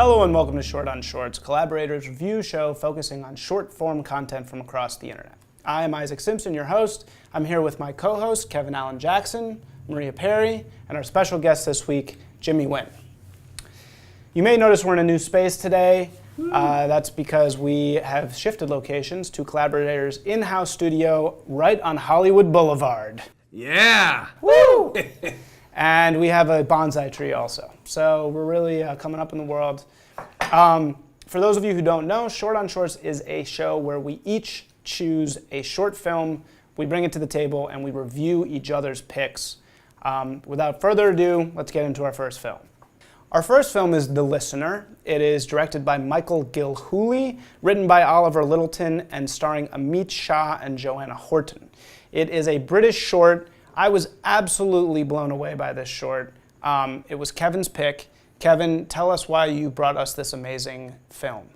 Hello and welcome to Short on Shorts, Collaborator's review show focusing on short-form content from across the internet. I am Isaac Simpson, your host. I'm here with my co-hosts, Kevin Allen Jackson, Maria Perry, and our special guest this week, Jimmy Nguyen. You may notice we're in a new space today. That's because we have shifted locations to Collaborator's in-house studio right on Hollywood Boulevard. Yeah! Woo! And we have a bonsai tree also. So we're really coming up in the world. For those of you who don't know, Short on Shorts is a show where we each choose a short film, we bring it to the table, and we review each other's picks. Without further ado, let's get into our first film. Our first film is The Listener. It is directed by Michael Gilhooly, written by Oliver Littleton, and starring Amit Shah and Joanna Horton. It is a British short. I was absolutely blown away by this short. It was Kevin's pick. Kevin, tell us why you brought us this amazing film.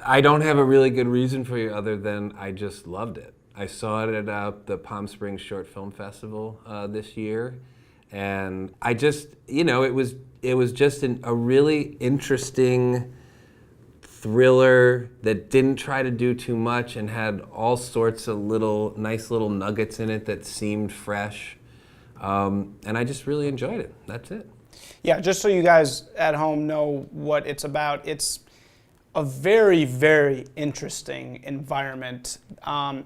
I don't have a really good reason for you other than I just loved it. I saw it at the Palm Springs Short Film Festival this year, and I just, it was just a really interesting thriller that didn't try to do too much and had all sorts of nice little nuggets in it that seemed fresh. And I just really enjoyed it. That's it. Yeah, just so you guys at home know what it's about, it's a very, very interesting environment.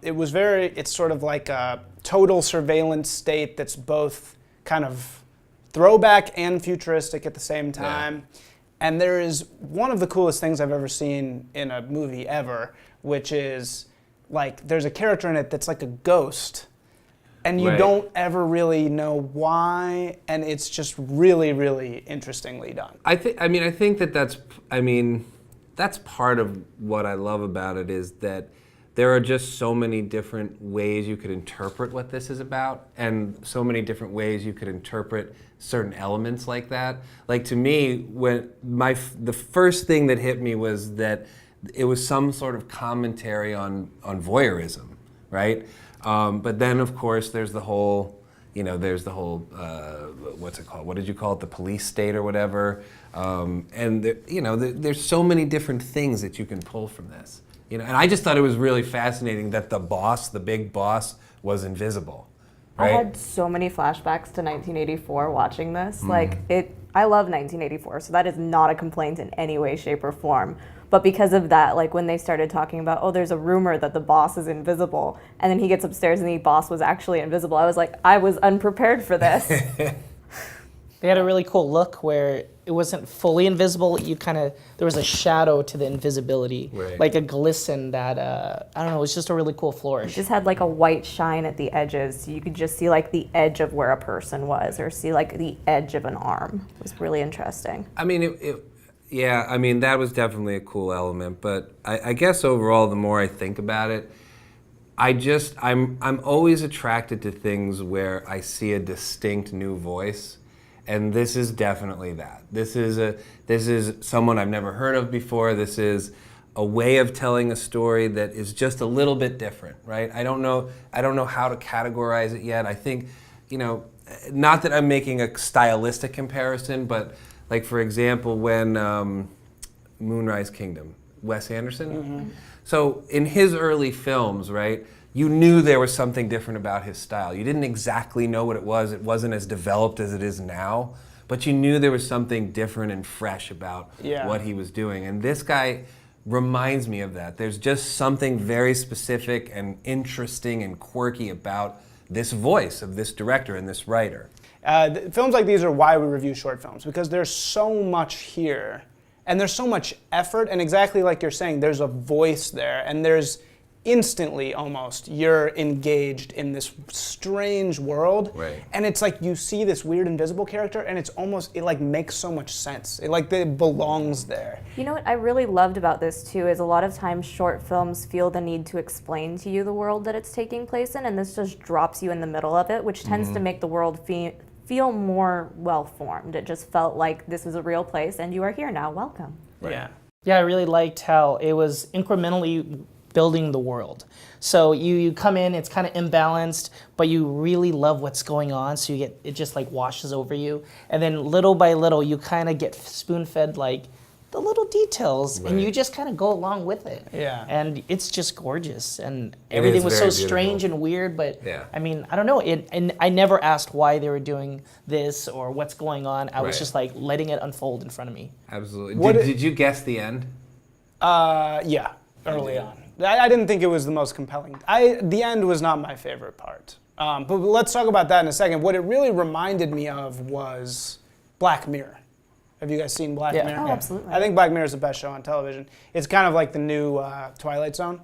It's sort of like a total surveillance state that's both kind of throwback and futuristic at the same time. Yeah. And there is one of the coolest things I've ever seen in a movie ever, which is like there's a character in it that's like a ghost, and you don't ever really know why, and it's just really, really interestingly done. I think that's part of what I love about it is that there are just so many different ways you could interpret what this is about, and so many different ways you could interpret certain elements like that. Like to me, the first thing that hit me was that it was some sort of commentary on voyeurism, right? But then of course there's the whole, what's it called? What did you call it? The police state or whatever. There's so many different things that you can pull from this. And I just thought it was really fascinating that the big boss, was invisible. Right? I had so many flashbacks to 1984 watching this. I love 1984, so that is not a complaint in any way, shape, or form. But because of that, like when they started talking about, there's a rumor that the boss is invisible, and then he gets upstairs and the boss was actually invisible, I was like, I was unprepared for this. They had a really cool look where it wasn't fully invisible. There was a shadow to the invisibility, like a glisten that, I don't know, it was just a really cool flourish. It just had like a white shine at the edges. So you could just see like the edge of where a person was, or see like the edge of an arm. It was really interesting. I mean, that was definitely a cool element, but I guess overall, the more I think about it, I'm always attracted to things where I see a distinct new voice. And this is definitely that. This is someone I've never heard of before. This is a way of telling a story that is just a little bit different, right? I don't know how to categorize it yet. I think, not that I'm making a stylistic comparison, but like for example, when Moonrise Kingdom, Wes Anderson. Mm-hmm. So in his early films, right? You knew there was something different about his style. You didn't exactly know what it was. It wasn't as developed as it is now, but you knew there was something different and fresh about what he was doing. And this guy reminds me of that. There's just something very specific and interesting and quirky about this voice of this director and this writer. Films like these are why we review short films, because there's so much here, and there's so much effort, and exactly like you're saying, there's a voice there, and there's instantly almost you're engaged in this strange world, and it's like you see this weird invisible character, and it like makes so much sense. It belongs there. You know what I really loved about this too is a lot of times short films feel the need to explain to you the world that it's taking place in, and this just drops you in the middle of it, which tends to make the world feel more well-formed. It just felt like this is a real place and you are here now, welcome. Yeah, I really liked how it was incrementally building the world. So you come in, it's kind of imbalanced, but you really love what's going on, so it just like washes over you. And then little by little, you kind of get spoon-fed like the little details, and you just kind of go along with it. Yeah. And it's just gorgeous, and everything was so strange and weird, but I mean, I don't know. And I never asked why they were doing this or what's going on. I was just like letting it unfold in front of me. Absolutely. Did you guess the end? Yeah, early on. I didn't think it was the most compelling. The end was not my favorite part. But let's talk about that in a second. What it really reminded me of was Black Mirror. Have you guys seen Black Mirror? Oh, absolutely. I think Black Mirror is the best show on television. It's kind of like the new Twilight Zone,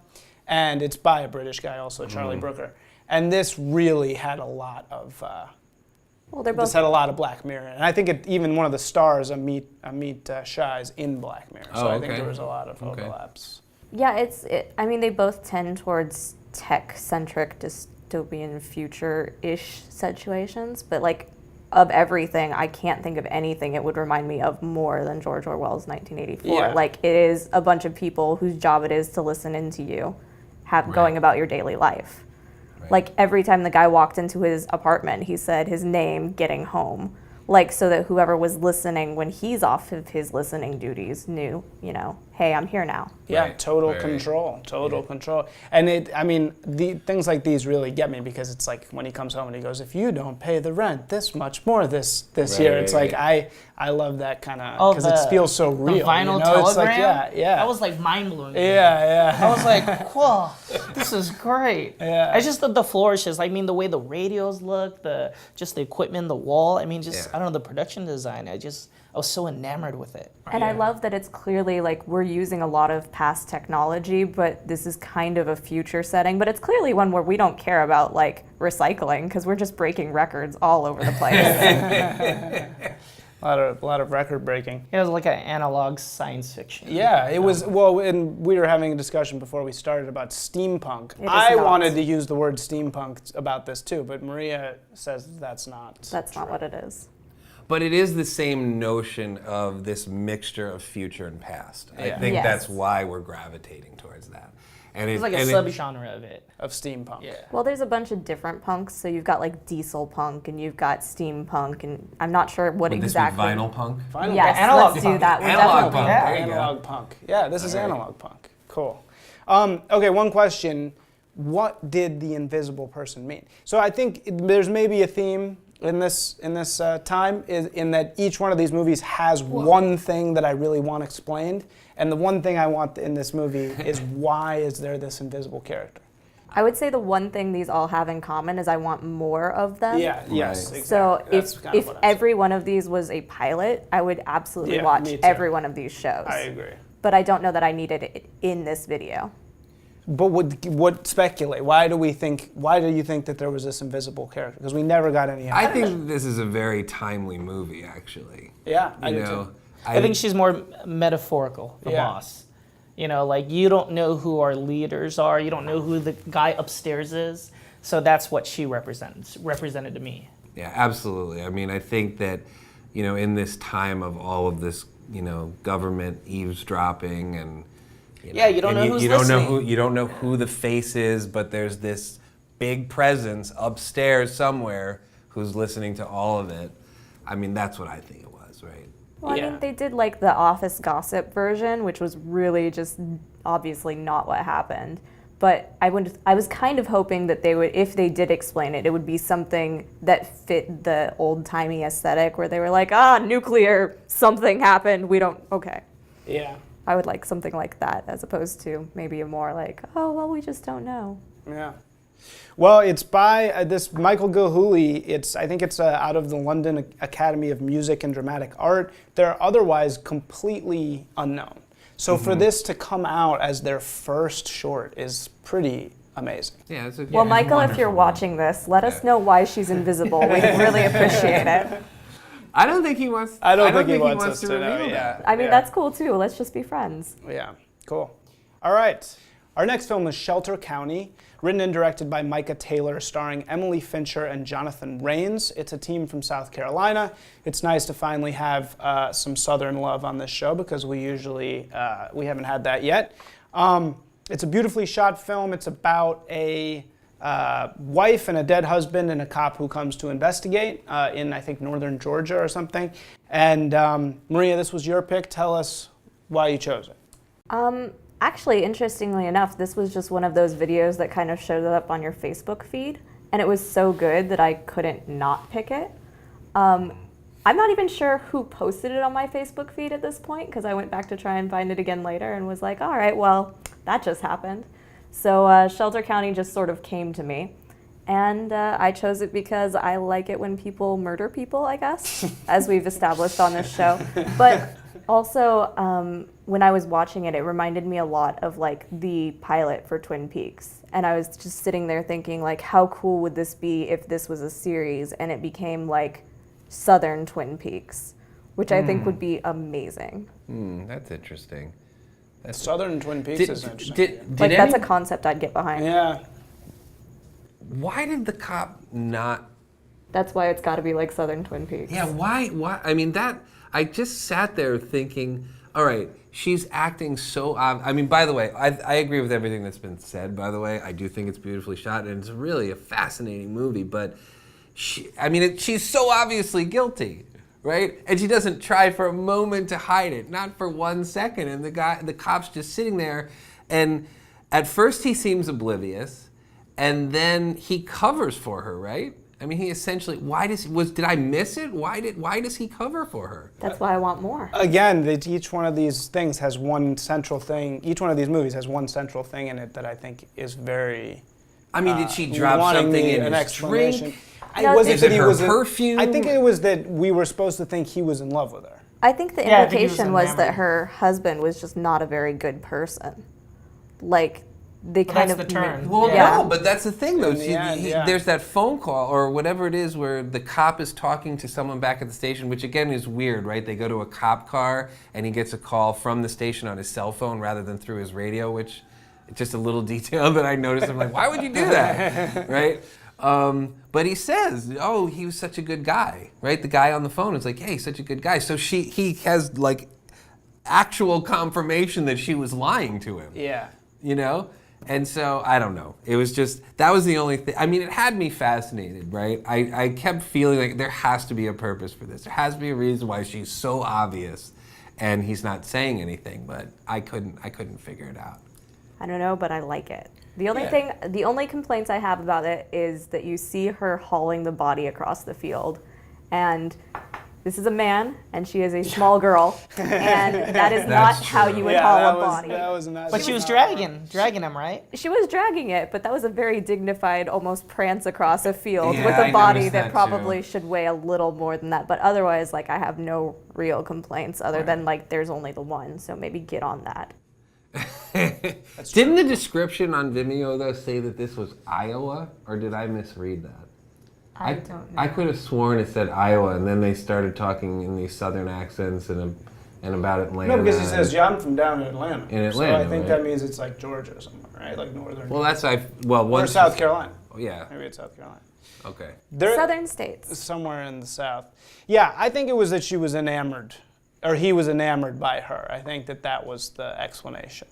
and it's by a British guy also, Charlie Brooker. And this really had a lot of. This had a lot of Black Mirror, and I think even one of the stars, Amit Shah, is in Black Mirror. So I think there was a lot of overlaps. Yeah, I mean, they both tend towards tech-centric dystopian future-ish situations, but like. Of everything, I can't think of anything it would remind me of more than George Orwell's 1984. Yeah. Like, it is a bunch of people whose job it is to listen into you, going about your daily life. Like, every time the guy walked into his apartment, he said his name, getting home. Like, so that whoever was listening when he's off of his listening duties knew, hey, I'm here now. Yeah, total control. And things like these really get me because it's like when he comes home and he goes, if you don't pay the rent this much more this year, it's like I love that kind of, because it feels so real. The vinyl telegram? It's like, yeah. That was like mind-blowing. Yeah. I was like, whoa, this is great. Yeah. I just thought the flourishes, I mean, the way the radios look, the equipment, the wall, I mean, I don't know, the production design, I was so enamored with it. And I love that it's clearly like we're using a lot of past technology, but this is kind of a future setting. But it's clearly one where we don't care about like recycling because we're just breaking records all over the place. A lot of record breaking. It was like an analog science fiction. Yeah, it was. Well, and we were having a discussion before we started about steampunk. I wanted to use the word steampunk about this too, but Maria says that's not. That's not what it is. But it is the same notion of this mixture of future and past. I think that's why we're gravitating towards that. And it's like a subgenre of it. Of steampunk. Yeah. Well, there's a bunch of different punks. So you've got like diesel punk and you've got steampunk, and I'm not sure what Would exactly. This be vinyl punk? Yes, analog let's punk. do that. We're Analog definitely. punk. Yeah. There you go. Analog punk. Yeah, this is analog punk. Cool. Okay, one question. What did the invisible person mean? So I think there's maybe a theme in this time is in that each one of these movies has one thing that I really want explained, and the one thing I want in this movie is why is there this invisible character? I would say the one thing these all have in common is I want more of them. Yeah. Yes. Right. Exactly. So That's kind of if what I'm every one of these was a pilot, I would absolutely Yeah, watch me too. every one of these shows. I agree. But I don't know that I needed it in this video. But what speculate? Why do you think that there was this invisible character? Because we never got any. I think this is a very timely movie, actually. Yeah, I do too. I think she's more metaphorical, the boss. Like you don't know who our leaders are, you don't know who the guy upstairs is, so that's what she represented to me. Yeah, absolutely. I mean, I think that, in this time of all of this, government eavesdropping and you don't know who's listening. You don't know who the face is, but there's this big presence upstairs somewhere who's listening to all of it. I mean, that's what I think it was, right? Well, I mean, they did like the Office gossip version, which was really just obviously not what happened. But I was kind of hoping that they would, if they did explain it, it would be something that fit the old-timey aesthetic where they were like, nuclear, something happened, okay. Yeah. I would like something like that as opposed to maybe a more like, we just don't know. Yeah. Well, it's by this Michael Gilhooly. I think it's out of the London Academy of Music and Dramatic Art. They're otherwise completely unknown. So for this to come out as their first short is pretty amazing. Yeah, it's Well, Michael, if you're watching this, let us know why she's invisible. We'd really appreciate it. I don't think he wants. I don't think he wants us to know. reveal Yeah. that. I mean, that's cool too. Let's just be friends. Yeah, cool. All right. Our next film is Shelter County, written and directed by Micah Taylor, starring Emily Fincher and Jonathan Rains. It's a team from South Carolina. It's nice to finally have some Southern love on this show because we usually we haven't had that yet. It's a beautifully shot film. It's about a wife and a dead husband and a cop who comes to investigate in, I think, northern Georgia or something. And Maria, this was your pick. Tell us why you chose it. Actually, interestingly enough, this was just one of those videos that kind of showed up on your Facebook feed, and it was so good that I couldn't not pick it. I'm not even sure who posted it on my Facebook feed at this point, because I went back to try and find it again later and was like, all right, well, that just happened. So Shelter County just sort of came to me, and I chose it because I like it when people murder people, I guess, as we've established on this show. But also, when I was watching it, it reminded me a lot of like the pilot for Twin Peaks. And I was just sitting there thinking like, how cool would this be if this was a series and it became like Southern Twin Peaks, which I think would be amazing. That's interesting. Southern Twin Peaks is interesting. That's a concept I'd get behind. Yeah. Why did the cop not? That's why it's got to be like Southern Twin Peaks. Yeah, why? I mean, I just sat there thinking, all right, she's acting so I mean, by the way, I agree with everything that's been said, by the way. I do think it's beautifully shot, and it's really a fascinating movie, but she's so obviously guilty, right? And she doesn't try for a moment to hide it, not for 1 second. And the cop's just sitting there, and at first he seems oblivious, and then he covers for her, right? I mean, he essentially, did I miss it? Why does he cover for her? That's why I want more. Again, each one of these things has one central thing. Each one of these movies has one central thing in it that I think is very. I mean, did she drop something in his drink? Is it her perfume? I think it was that we were supposed to think he was in love with her. I think the Yeah, I think he was implication was that enamored. her husband was just not a very good person. Like, they Well, kind that's of the turn. Well, Yeah. no, but that's the thing, though. In the end, yeah. There's that phone call or whatever it is where the cop is talking to someone back at the station, which again is weird, right? They go to a cop car and he gets a call from the station on his cell phone rather than through his radio, which is just a little detail that I noticed. I'm like, why would you do that, right? But he says, oh, he was such a good guy, right? The guy on the phone is like, hey, such a good guy. So he has like actual confirmation that she was lying to him. Yeah. You know? And so, I don't know. It was just, that was the only thing. I mean, it had me fascinated, right? I kept feeling like there has to be a purpose for this. There has to be a reason why she's so obvious and he's not saying anything, but I couldn't figure it out. I don't know, but I like it. The Yeah. the only complaints I have about it is that you see her hauling the body across the field, and this is a man, and she is a small girl, and that is not That's how true. you would haul a that body. was not. But she was dragging him, right? She was dragging it, but that was a very dignified, almost prance across a field Yeah, with I a body noticed that that probably too. should weigh a little more than that. But otherwise, like, I have no real complaints other than like there's only the one, so maybe get on that. Didn't the description on Vimeo, though, say that this was Iowa, or did I misread that? I don't know. I could have sworn it said Iowa, and then they started talking in these southern accents and about Atlanta. No, because he says, yeah, I'm from down in Atlanta. In Atlanta, So I think right? that means it's like Georgia or somewhere, right? Like northern. Well, that's or once South Carolina. Yeah. Maybe it's South Carolina. Okay. Southern states. Somewhere in the South. Yeah, I think it was that she was enamored, or he was enamored by her. I think that was the explanation.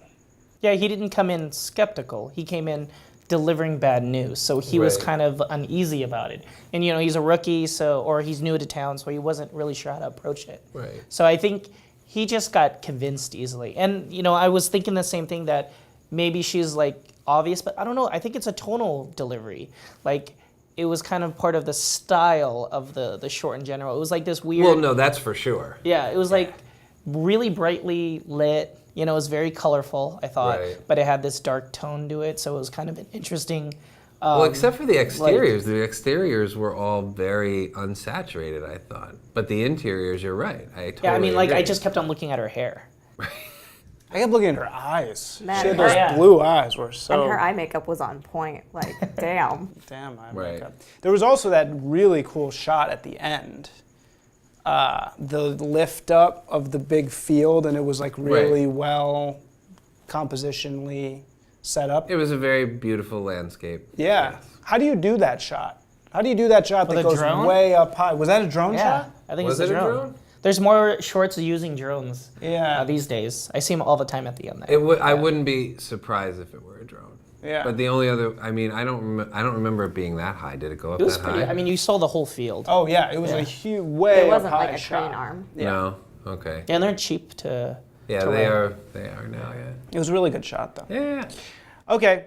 Yeah, he didn't come in skeptical. He came in delivering bad news, so he was Right. kind of uneasy about it. And he's a rookie, or he's new to town, so he wasn't really sure how to approach it. Right. So I think he just got convinced easily. And I was thinking the same thing, that maybe she's like obvious, but I don't know. I think it's a tonal delivery. Like, it was kind of part of the style of the short in general. It was like this weird. Well, no, that's for sure. Yeah, it was like really brightly lit. It was very colorful, I thought, Right. but it had this dark tone to it, so it was kind of an interesting. Well, except for the exteriors. The exteriors were all very unsaturated, I thought. But the interiors, you're right. I totally Yeah, I mean, like, I agree. just kept on looking at her hair. I kept looking at her eyes. Man, She had those yeah. blue eyes were so. And her eye makeup was on point. Like, damn. Damn eye Right. makeup. There was also that really cool shot at the end. The lift up of the big field, and it was like really well compositionally set up. It was a very beautiful landscape. Yeah. Yes. How do you do that shot? How do you do that shot With that a goes drone? way up high? Was that a drone Yeah, shot? I think Was it's it a a drone. drone? There's more shorts using drones Yeah. these days. I see them all the time at the end there. I wouldn't be surprised if it were a drone. Yeah. But the only other, I mean, I don't remember it being that high. Did it go up It was that pretty. high? I mean, you saw the whole field. Oh yeah, it was Yeah. a huge, way It wasn't up high like a shot. crane arm. Yeah. No. Okay. And they're cheap to. Yeah, to they rent. are. They are now. Yeah. It was a really good shot though. Yeah. Okay.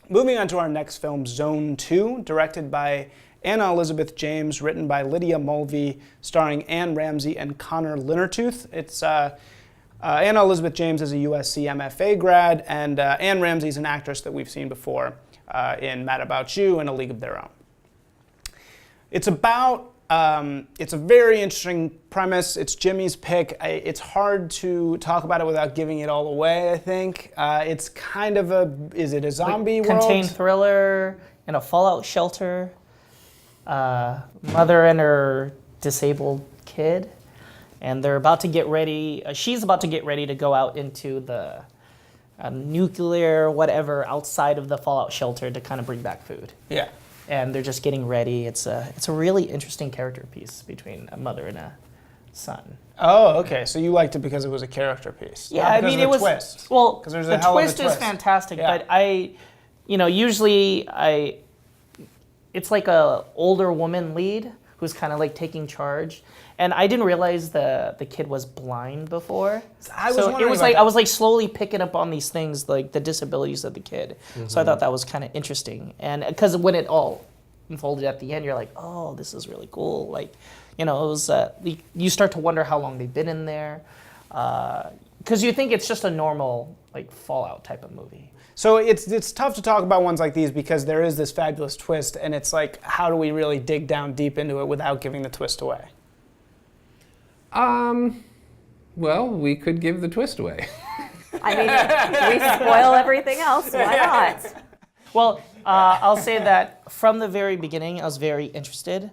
Moving on to our next film, Zone 2, directed by Anna Elizabeth James, written by Lydia Mulvey, starring Anne Ramsey and Connor Linnertooth. It's Anna Elizabeth James is a USC MFA grad, and Anne Ramsey is an actress that we've seen before in Mad About You and A League of Their Own. It's about it's a very interesting premise. It's Jimmy's pick. It's hard to talk about it without giving it all away, I think. It's kind of is it a zombie world? Contained thriller in a fallout shelter. Mother and her disabled kid, and they're about to get ready. She's about to get ready to go out into the nuclear whatever outside of the fallout shelter to kind of bring back food. Yeah. And they're just getting ready. It's a really interesting character piece between a mother and a son. Oh, okay. So you liked it because it was a character piece. Yeah, not I because mean of it the was twist. well. 'Cause there's a The hell of a twist is twist. fantastic, Yeah. but usually it's like a older woman lead who's kind of like taking charge. And I didn't realize the kid was blind before. I was so wondering it was about like that. I was like slowly picking up on these things, like the disabilities of the kid. So I thought that was kind of interesting. And because when it all unfolded at the end, you're like, oh, this is really cool. Like, it was you start to wonder how long they've been in there, because you think it's just a normal like Fallout type of movie. So it's tough to talk about ones like these because there is this fabulous twist, and it's like, how do we really dig down deep into it without giving the twist away? Well, we could give the twist away. I mean, we spoil everything else. Why not? Well, I'll say that from the very beginning, I was very interested.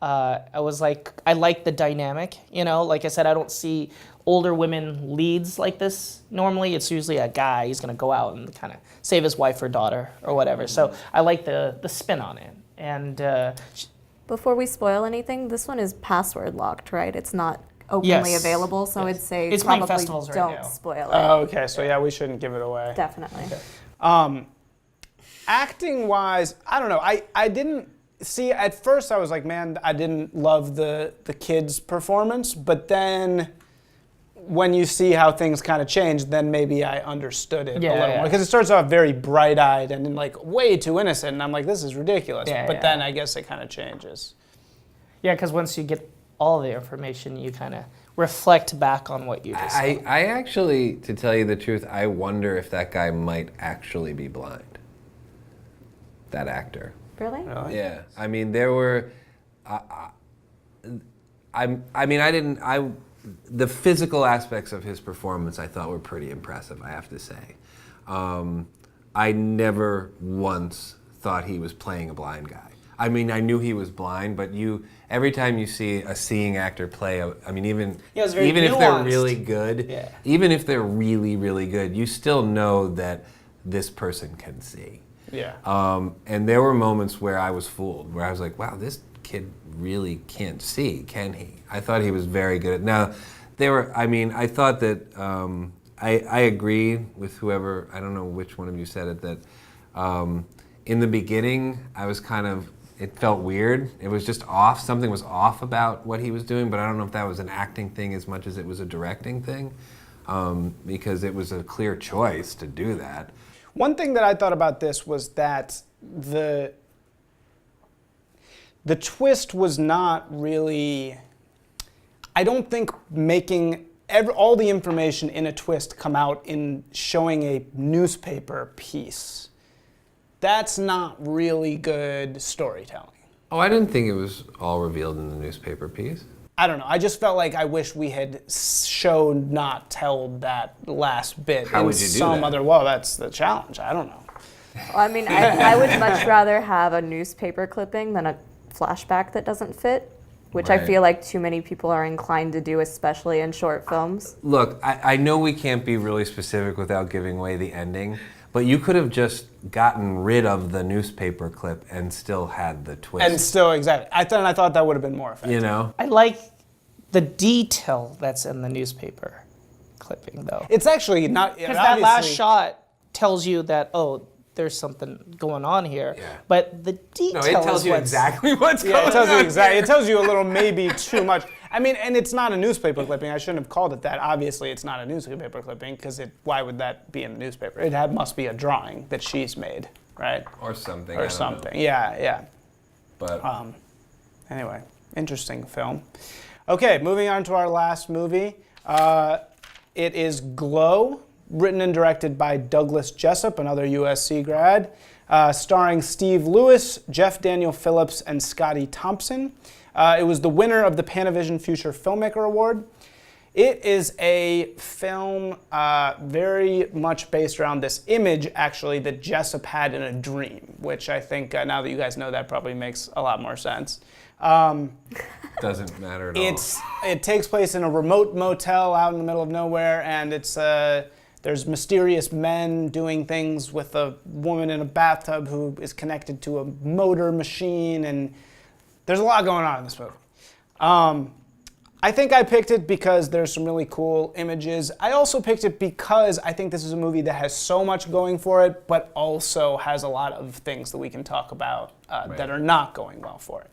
I was like, I like the dynamic. Like I said, I don't see older women leads like this normally. It's usually a guy. He's gonna go out and kind of save his wife or daughter or whatever. So I like the spin on it. And Before we spoil anything, this one is password locked, right? It's not openly Yes. available, so Yes. I'd say It's playing probably festivals right don't now. spoil it. Oh, okay. So yeah, we shouldn't give it away. Definitely. Acting wise, I don't know. I didn't see at first. I was like, man, I didn't love the kid's performance, but then when you see how things kind of change, then maybe I understood it a little more. Because it starts off very bright-eyed and like way too innocent, and I'm like, this is ridiculous. Yeah, but yeah. then I guess it kind of changes. yeah, because once you get all the information, you kind of reflect back on what you just saw. I actually, to tell you the truth, I wonder if that guy might actually be blind. That actor. Really? Yeah, I mean, there were. The physical aspects of his performance I thought were pretty impressive, I have to say. I never once thought he was playing a blind guy. I mean, I knew he was blind, but every time you see a seeing actor play, even Yeah, it's very if they're nuanced. really good, Yeah. even if they're really, really good, you still know that this person can see. Yeah. And there were moments where I was fooled, where I was like, wow, this kid really can't see, can he? I thought he was very good. Now, I thought that, I agree with whoever, I don't know which one of you said it, that in the beginning, I was it felt weird. It was just off. Something was off about what he was doing, but I don't know if that was an acting thing as much as it was a directing thing, because it was a clear choice to do that. One thing that I thought about this was that the twist was not really, I don't think making all the information in a twist come out in showing a newspaper piece. That's not really good storytelling. Oh, I didn't think it was all revealed in the newspaper piece. I don't know. I just felt like I wish we had showed, not told that last bit How in would you do some that? other. Well, that's the challenge. I don't know. Well, I mean, I would much rather have a newspaper clipping than a flashback that doesn't fit, which I Right. feel like too many people are inclined to do, especially in short films. Look, I know we can't be really specific without giving away the ending, But you could have just gotten rid of the newspaper clip and still had the twist. And still, exactly. I thought that would have been more effective. You know? I like the detail that's in the newspaper clipping, though. It's actually not... Because that last shot tells you that, oh, there's something going on here. Yeah. But the detail No, it tells is you what's... exactly what's going Yeah, on. it tells you exactly. It tells you a little maybe too much. I mean, and it's not a newspaper clipping. I shouldn't have called it that. Obviously, it's not a newspaper clipping because why would that be in the newspaper? Must be a drawing that she's made, right? Or something. I Or don't something. know. Yeah. But Anyway, interesting film. Okay, moving on to our last movie. It is Glow, written and directed by Douglas Jessup, another USC grad, starring Steve Lewis, Jeff Daniel Phillips, and Scotty Thompson. It was the winner of the Panavision Future Filmmaker Award. It is a film very much based around this image, actually, that Jessup had in a dream, which I think, now that you guys know that, probably makes a lot more sense. doesn't matter at all. It takes place in a remote motel out in the middle of nowhere, and there's mysterious men doing things with a woman in a bathtub who is connected to a motor machine, and there's a lot going on in this movie. I think I picked it because there's some really cool images. I also picked it because I think this is a movie that has so much going for it, but also has a lot of things that we can talk about that are not going well for it.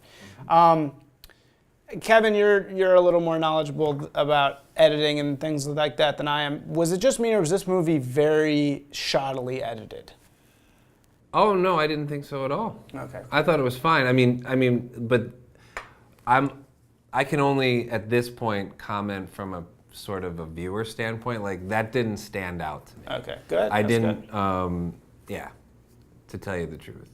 Kevin, you're a little more knowledgeable about editing and things like that than I am. Was it just me, or was this movie very shoddily edited? Oh no, I didn't think so at all. Okay. I thought it was fine. I mean, but I can only at this point comment from a sort of a viewer standpoint. Like that didn't stand out to me. Okay, good. I That's didn't. good. Yeah, to tell you the truth.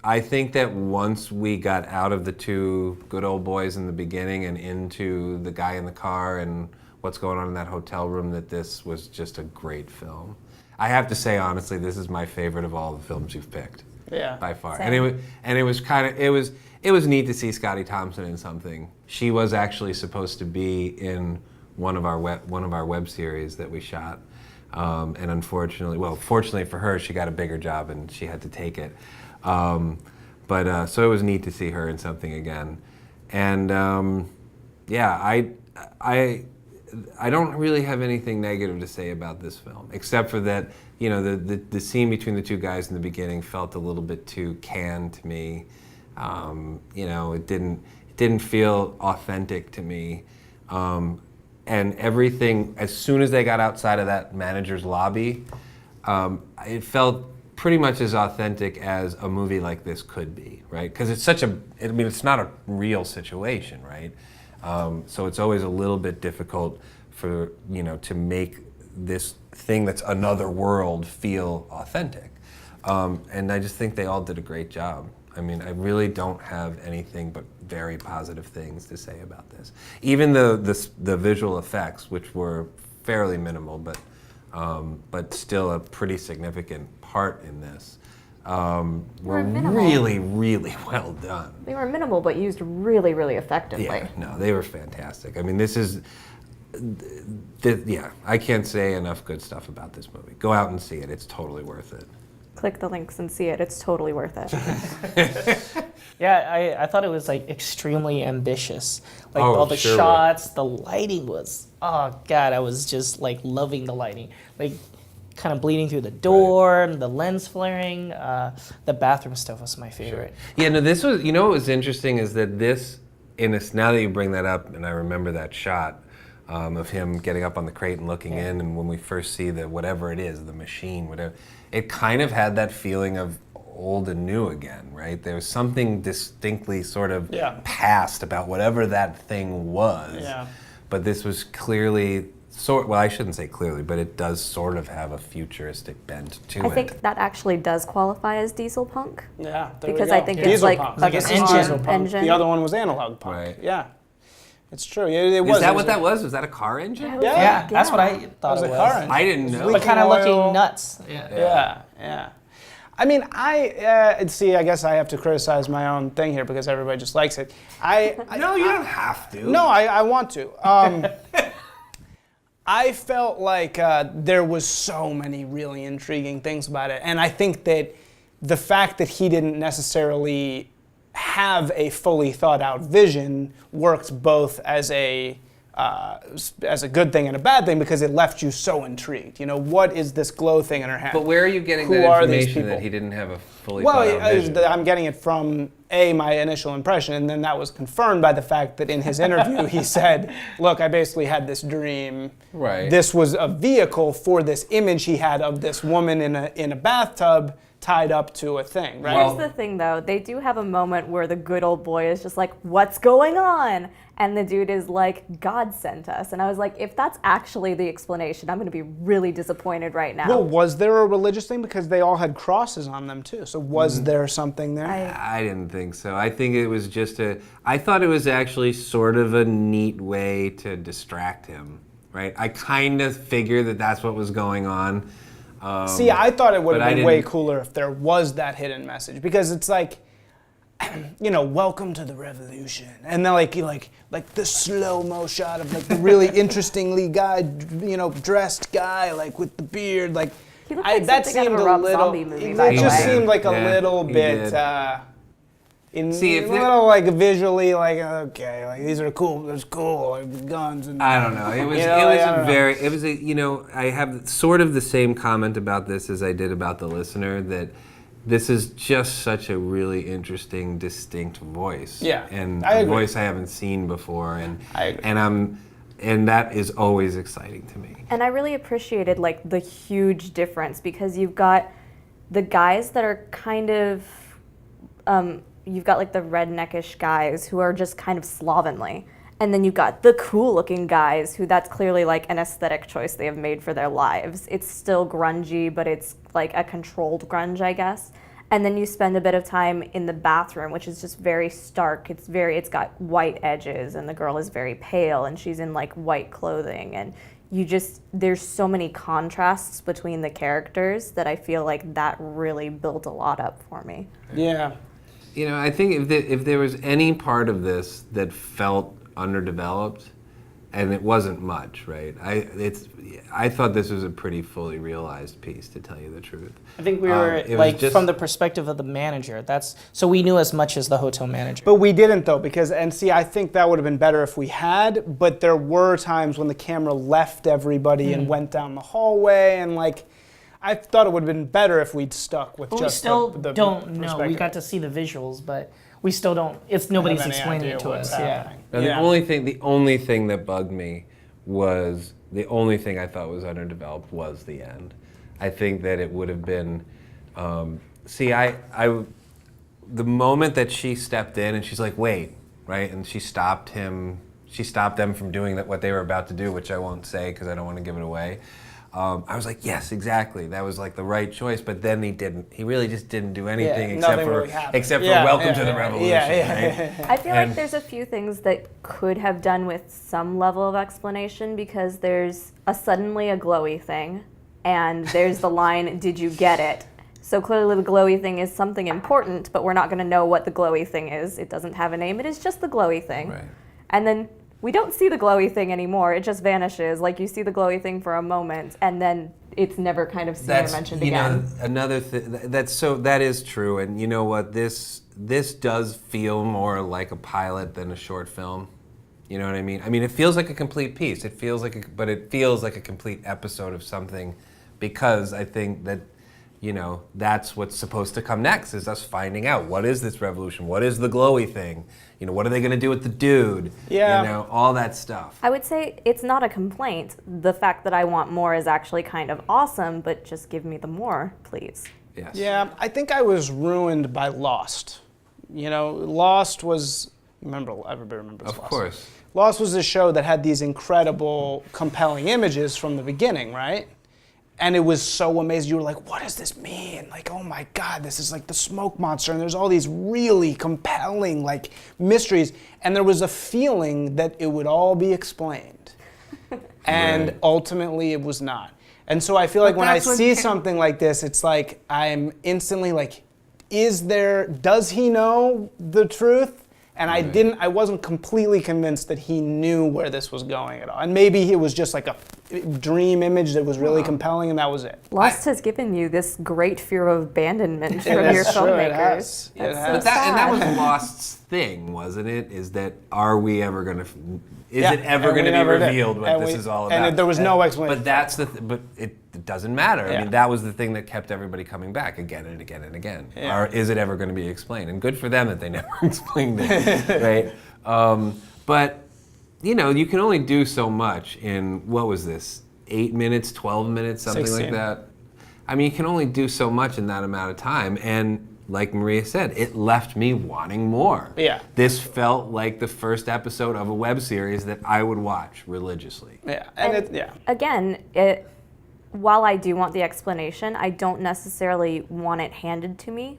I think that once we got out of the two good old boys in the beginning and into the guy in the car and what's going on in that hotel room, that this was just a great film. I have to say, honestly, this is my favorite of all the films you've picked. Yeah. By far. Same. And it was neat to see Scotty Thompson in something. She was actually supposed to be in one of our web series that we shot. And unfortunately, fortunately for her, she got a bigger job and she had to take it. But so it was neat to see her in something again. And I don't really have anything negative to say about this film, except for that, the scene between the two guys in the beginning felt a little bit too canned to me. It didn't feel authentic to me. And everything, as soon as they got outside of that manager's lobby, it felt pretty much as authentic as a movie like this could be, right? Because it's not a real situation, right? So it's always a little bit difficult for, to make this thing that's another world feel authentic. And I just think they all did a great job. I mean, I really don't have anything but very positive things to say about this. Even the visual effects, which were fairly minimal, but still a pretty significant part in this, were really, really well done. They were minimal, but used really, really effectively. Yeah, no, they were fantastic. I mean, this is, I can't say enough good stuff about this movie. Go out and see it. It's totally worth it. Click the links and see it. It's totally worth it. Yeah, I thought it was like extremely ambitious. Like Oh, all the sure shots, the lighting was, oh God, I was just like loving the lighting. Like kind of bleeding through the door, and the lens flaring. The bathroom stuff was my favorite. Yeah, no, this was, what was interesting is that now that you bring that up, and I remember that shot of him getting up on the crate and looking in, and when we first see whatever it is, the machine, whatever, it kind of had that feeling of old and new again, right? There was something distinctly sort of past about whatever that thing was. Yeah. But this was clearly, I shouldn't say clearly, but it does sort of have a futuristic bent to it. I think that actually does qualify as diesel punk. Yeah, there we Because go. I think it's Diesel like punk. a This is car diesel punk. engine. The other one was analog punk. Right. Yeah, it's true. It was. Is that what that was? Was that a car engine? Yeah. Yeah, that's what I It thought was it a was. car engine. I didn't know. But kind of Oil. looking nuts. Yeah. I mean, see. I guess I have to criticize my own thing here because everybody just likes it. No, you don't have to. No, I want to. I felt like there was so many really intriguing things about it, and I think that the fact that he didn't necessarily have a fully thought out vision works both as a good thing and a bad thing, because it left you so intrigued. You know, what is this glow thing in her hand? But where are you getting Who that are these information people? that he didn't have a fully thought out vision? I'm getting it from my initial impression, and then that was confirmed by the fact that in his interview he said, look, I basically had this dream. Right. This was a vehicle for this image he had of this woman in a bathtub tied up to a thing, right? Here's the thing, though. They do have a moment where the good old boy is just like, what's going on? And the dude is like, God sent us. And I was like, if that's actually the explanation, I'm going to be really disappointed right now. Well, was there a religious thing? Because they all had crosses on them, too. So was there something there? I didn't think so. I think it was just I thought it was actually sort of a neat way to distract him, right? I kind of figured that that's what was going on. See, I thought it would but have I been way didn't- cooler if there was that hidden message, because it's like, you know, welcome to the revolution, and then like the slow-mo shot of like the really interestingly dressed guy, like with the beard, like He looked like that something out of seemed a a Rob little. Zombie movie, It by the just way. seemed like a Yeah, little he bit. did. See, A if there- little like visually, like okay, like these are cool. There's cool like guns and. I don't know. It was You know, it was I don't a know. very it was a I have sort of the same comment about this as I did about The Listener, that this is just such a really interesting, distinct voice. Yeah, And I a agree. voice I haven't seen before, and I agree. and that is always exciting to me. And I really appreciated like the huge difference, because you've got the guys that are kind of, you've got like the redneckish guys who are just kind of slovenly. And then you've got the cool looking guys who that's clearly like an aesthetic choice they have made for their lives. It's still grungy, but it's like a controlled grunge, I guess. And then you spend a bit of time in the bathroom, which is just very stark. It's got white edges, and the girl is very pale, and she's in like white clothing. And there's so many contrasts between the characters that I feel like that really built a lot up for me. Yeah. You know, I think if there was any part of this that felt underdeveloped, and it wasn't much, right? I thought this was a pretty fully realized piece, to tell you the truth. I think we were It was like just- from the perspective of the manager. So we knew as much as the hotel manager. But we didn't, though, because, and see, I think that would have been better if we had, but there were times when the camera left everybody and went down the hallway, and like, I thought it would have been better if we'd stuck with But we just still the don't know. We perspective. got to see the visuals, but we still don't. It's nobody's have any explaining idea it to what's us. Yeah. happening. Now, Yeah. the only thing that bugged me was the only thing I thought was underdeveloped was the end. I think that it would have been. The moment that she stepped in and she's like, "Wait," right, and she stopped him. She stopped them from doing what they were about to do, which I won't say because I don't want to give it away. I was like, yes, exactly. That was like the right choice. But then he didn't. He really just didn't do anything except nothing for really happened. Welcome to the Revolution. Right? I feel And- like there's a few things that could have done with some level of explanation, because there's suddenly a glowy thing, and there's the line, "Did you get it?" So clearly the glowy thing is something important, but we're not going to know what the glowy thing is. It doesn't have a name. It is just the glowy thing. Right. And then we don't see the glowy thing anymore. It just vanishes. Like, you see the glowy thing for a moment, and then it's never kind of seen or mentioned again. Another thing that is true, and you know what, this does feel more like a pilot than a short film. You know what I mean? I mean, it feels like a complete piece. It feels like a complete episode of something, because I think that, you know, that's what's supposed to come next, is us finding out, what is this revolution? What is the glowy thing? You know, what are they going to do with the dude? Yeah. You know, all that stuff. I would say it's not a complaint. The fact that I want more is actually kind of awesome, but just give me the more, please. Yes. Yeah, I think I was ruined by Lost. You know, Lost was, everybody remembers Of Lost. course. Lost was a show that had these incredible, compelling images from the beginning, right? And it was so amazing. You were like, what does this mean? Like, oh my God, this is like the smoke monster. And there's all these really compelling, like, mysteries. And there was a feeling that it would all be explained. And Right. ultimately, it was not. And so I feel like But when I that's what see ca- something like this, it's like, I'm instantly like, does he know the truth? And I wasn't completely convinced that he knew where this was going at all. And maybe it was just like a dream image that was really compelling, and that was it. Lost has given you this great fear of abandonment from It your is true, it filmmakers. has. It That's so has. But that, and that sad. was Lost's thing, wasn't it? Is that are we ever going to? Is Yeah, it ever and we going to be never did. revealed what And this we- is all and about? there was no explanation. But that's but it doesn't matter. I Yeah. mean, that was the thing that kept everybody coming back again and again and again. Yeah. Or is it ever going to be explained? And good for them that they never explained it, right? But you know, you can only do so much in what was this? 8 minutes, 12 minutes, something 16. like that. I mean, you can only do so much in that amount of time, and like Maria said, it left me wanting more. Yeah. This felt like the first episode of a web series that I would watch religiously. Yeah, and Again, while I do want the explanation, I don't necessarily want it handed to me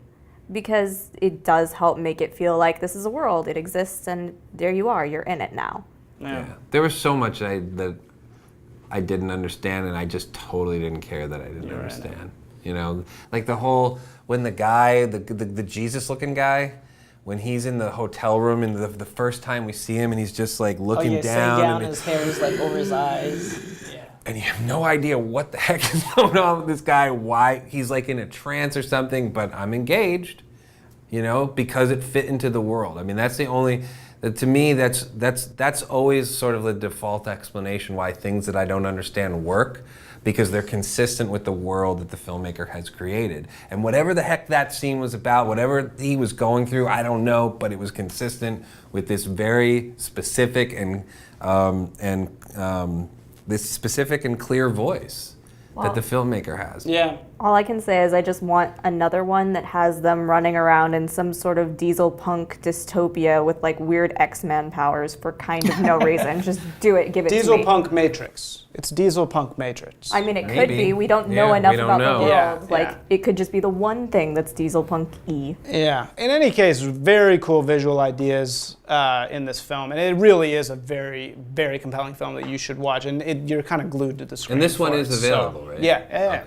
because it does help make it feel like this is a world, it exists, and there you are, you're in it now. Yeah. There was so much that I didn't understand, and I just totally didn't care that I didn't understand. You know, like the whole, when the guy, the Jesus-looking guy, when he's in the hotel room and the first time we see him and he's just like looking sitting down. And his hair is like over his eyes. Yeah. and you have no idea what the heck is going on with this guy, why he's like in a trance or something, but I'm engaged, you know, because it fit into the world. I mean, that's the only, to me, that's always sort of the default explanation why things that I don't understand work, because they're consistent with the world that the filmmaker has created. And whatever the heck that scene was about, whatever he was going through, I don't know, but it was consistent with this very specific and this specific and clear voice that the filmmaker has. Yeah. All I can say is I just want another one that has them running around in some sort of diesel punk dystopia with like weird X-Men powers for kind of no reason. Just do it, give it to me. Diesel Punk Matrix. It's Diesel Punk Matrix. I mean, it could Maybe. be. We don't know Yeah, enough we don't about know. the world. Yeah, Like, yeah. it could just be the one thing that's Diesel Punk-y. Yeah. In any case, very cool visual ideas in this film, and it really is a very, very compelling film that you should watch, and you're kind of glued to the screen. And this one for is it, available, so, right? Yeah.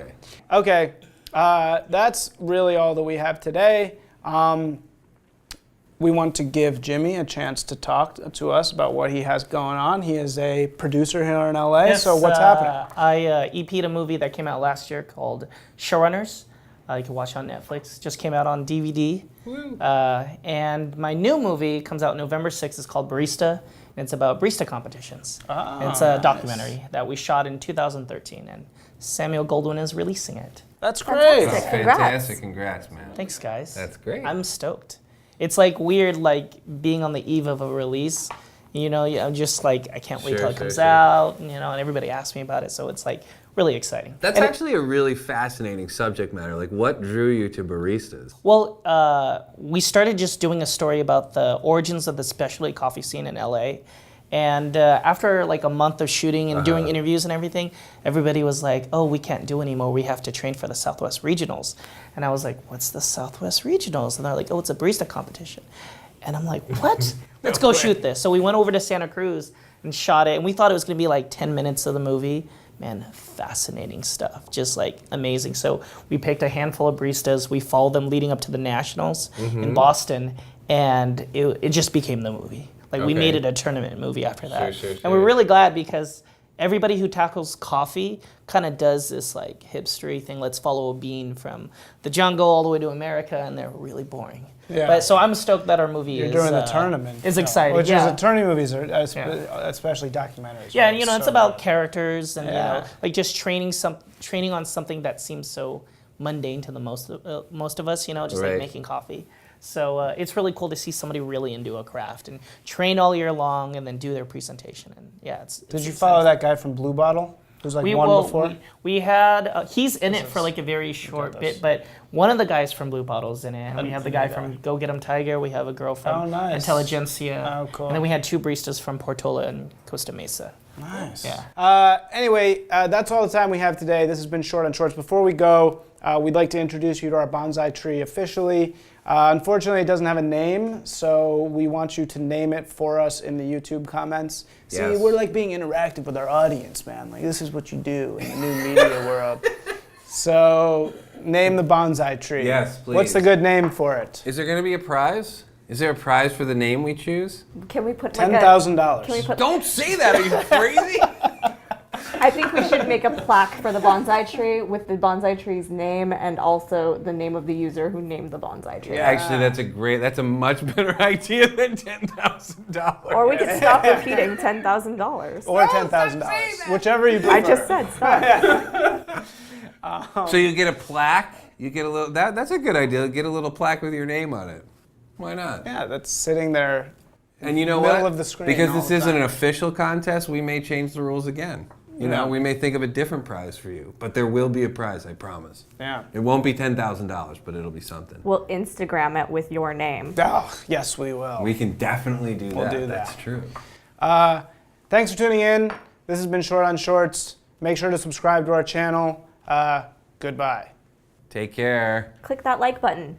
Okay. That's really all that we have today. We want to give Jimmy a chance to talk to us about what he has going on. He is a producer here in LA, Yes, so what's happening? I EP'd a movie that came out last year called Showrunners. You can watch it on Netflix. Just came out on DVD. And my new movie comes out November 6th. It's called Barista. And it's about barista competitions. It's a documentary that we shot in 2013, and Samuel Goldwyn is releasing it. That's great. Fantastic. That's Congrats. fantastic. Congrats, man. Thanks, guys. That's great. I'm stoked. It's like weird, like being on the eve of a release. You know, I'm just like, I can't wait Sure, till it sure, comes sure. out. You know, and everybody asks me about it, so it's like really exciting. That's actually a really fascinating subject matter. Like, what drew you to baristas? Well, we started just doing a story about the origins of the specialty coffee scene in LA. And after like a month of shooting and doing interviews and everything, everybody was like, oh, we can't do anymore. We have to train for the Southwest Regionals. And I was like, what's the Southwest Regionals? And they're like, oh, it's a barista competition. And I'm like, what? Let's go shoot this. So we went over to Santa Cruz and shot it. And we thought it was going to be like 10 minutes of the movie. Man, fascinating stuff. Just like amazing. So we picked a handful of baristas. We followed them leading up to the Nationals in Boston. And it just became the movie. Like we Okay. made it a tournament movie after that. Sure, And we're really glad because everybody who tackles coffee kind of does this like hipstery thing. Let's follow a bean from the jungle all the way to America, and they're really boring. Yeah. But so I'm stoked that our movie You're is doing the tournament. Is exciting. Which yeah. is tourney movies, are, Yeah. especially documentaries. Yeah, right? and you know, it's So about good. characters and you Yeah. know, like just training on something that seems so mundane to the most of us. You know, just Right. like making coffee. So it's really cool to see somebody really into a craft and train all year long and then do their presentation. And yeah, it's Did you exciting. follow that guy from Blue Bottle? Who's like won before? We had he's in it for like a very short bit, but one of the guys from Blue Bottle's in it, and we have the guy from Go Get 'Em Tiger. We have a girl from Oh, nice. Intelligentsia, Oh, cool. and then we had two baristas from Portola and Costa Mesa. Nice. Yeah. Anyway, that's all the time we have today. This has been Short on Shorts. Before we go, we'd like to introduce you to our bonsai tree officially. Unfortunately, it doesn't have a name, so we want you to name it for us in the YouTube comments. See, Yes. we're like being interactive with our audience, man. Like, this is what you do in the new media world. So, name the bonsai tree. Yes, please. What's the good name for it? Is there going to be a prize? Is there a prize for the name we choose? Can we put like $10,000. Can we put? Don't say that. Are you crazy? I think we should make a plaque for the bonsai tree with the bonsai tree's name and also the name of the user who named the bonsai tree. Yeah. Actually, that's a much better idea than $10,000. Or we could stop repeating $10,000. Or $10,000, whichever you prefer. I just said stop. So you get a plaque. You get a little. That's a good idea. Get a little plaque with your name on it. Why not? Yeah, that's sitting there. And you know Middle what? of the screen Because all this the isn't time. an official contest, we may change the rules again. You know, Yeah. we may think of a different prize for you, but there will be a prize. I promise. Yeah. It won't be $10,000, but it'll be something. We'll Instagram it with your name. Oh, yes, we will. We can definitely do We'll that. do that. That's true. Thanks for tuning in. This has been Short on Shorts. Make sure to subscribe to our channel. Goodbye. Take care. Click that like button.